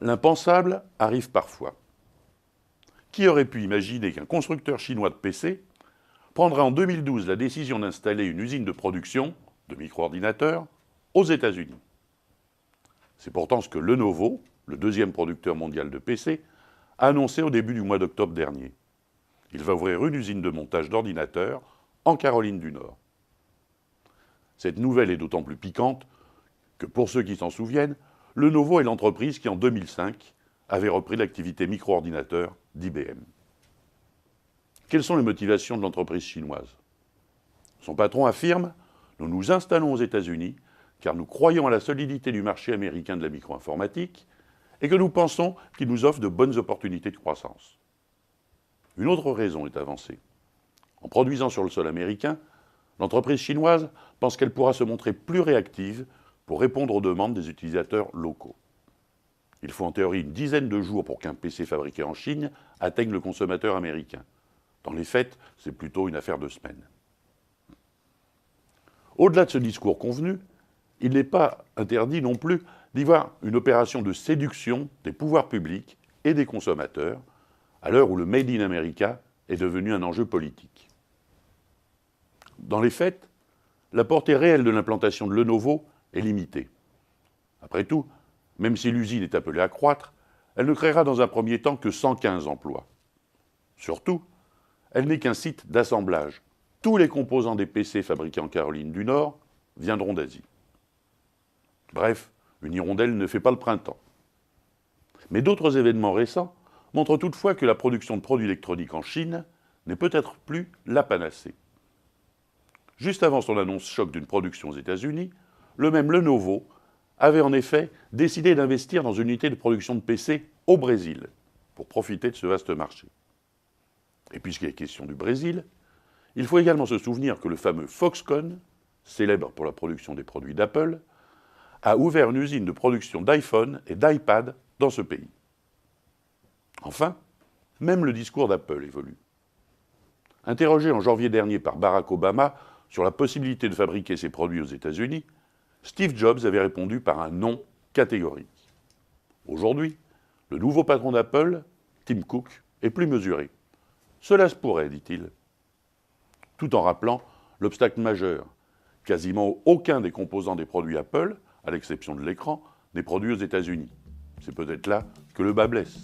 L'impensable arrive parfois. Qui aurait pu imaginer qu'un constructeur chinois de PC prendrait en 2012 la décision d'installer une usine de production de micro-ordinateurs aux États-Unis? C'est pourtant ce que Lenovo, le deuxième producteur mondial de PC, a annoncé au début du mois d'octobre dernier. Il va ouvrir une usine de montage d'ordinateurs en Caroline du Nord. Cette nouvelle est d'autant plus piquante que, pour ceux qui s'en souviennent, Lenovo est l'entreprise qui, en 2005, avait repris l'activité micro-ordinateur d'IBM. Quelles sont les motivations de l'entreprise chinoise? Son patron affirme « Nous nous installons aux États-Unis car nous croyons à la solidité du marché américain de la micro-informatique et que nous pensons qu'il nous offre de bonnes opportunités de croissance. » Une autre raison est avancée. En produisant sur le sol américain, l'entreprise chinoise pense qu'elle pourra se montrer plus réactive pour répondre aux demandes des utilisateurs locaux. Il faut en théorie une dizaine de jours pour qu'un PC fabriqué en Chine atteigne le consommateur américain. Dans les faits, c'est plutôt une affaire de semaines. Au-delà de ce discours convenu, il n'est pas interdit non plus d'y voir une opération de séduction des pouvoirs publics et des consommateurs, à l'heure où le Made in America est devenu un enjeu politique. Dans les faits, la portée réelle de l'implantation de Lenovo est limitée. Après tout, même si l'usine est appelée à croître, elle ne créera dans un premier temps que 115 emplois. Surtout, elle n'est qu'un site d'assemblage. Tous les composants des PC fabriqués en Caroline du Nord viendront d'Asie. Bref, une hirondelle ne fait pas le printemps. Mais d'autres événements récents montrent toutefois que la production de produits électroniques en Chine n'est peut-être plus la panacée. Juste avant son annonce choc d'une production aux États-Unis, le même Lenovo avait en effet décidé d'investir dans une unité de production de PC au Brésil pour profiter de ce vaste marché. Et puisqu'il est question du Brésil, il faut également se souvenir que le fameux Foxconn, célèbre pour la production des produits d'Apple, a ouvert une usine de production d'iPhone et d'iPad dans ce pays. Enfin, même le discours d'Apple évolue. Interrogé en janvier dernier par Barack Obama sur la possibilité de fabriquer ses produits aux États-Unis, Steve Jobs avait répondu par un non catégorique. Aujourd'hui, le nouveau patron d'Apple, Tim Cook, est plus mesuré. Cela se pourrait, dit-il, tout en rappelant l'obstacle majeur. Quasiment aucun des composants des produits Apple, à l'exception de l'écran, n'est produit aux États-Unis. C'est peut-être là que le bât blesse.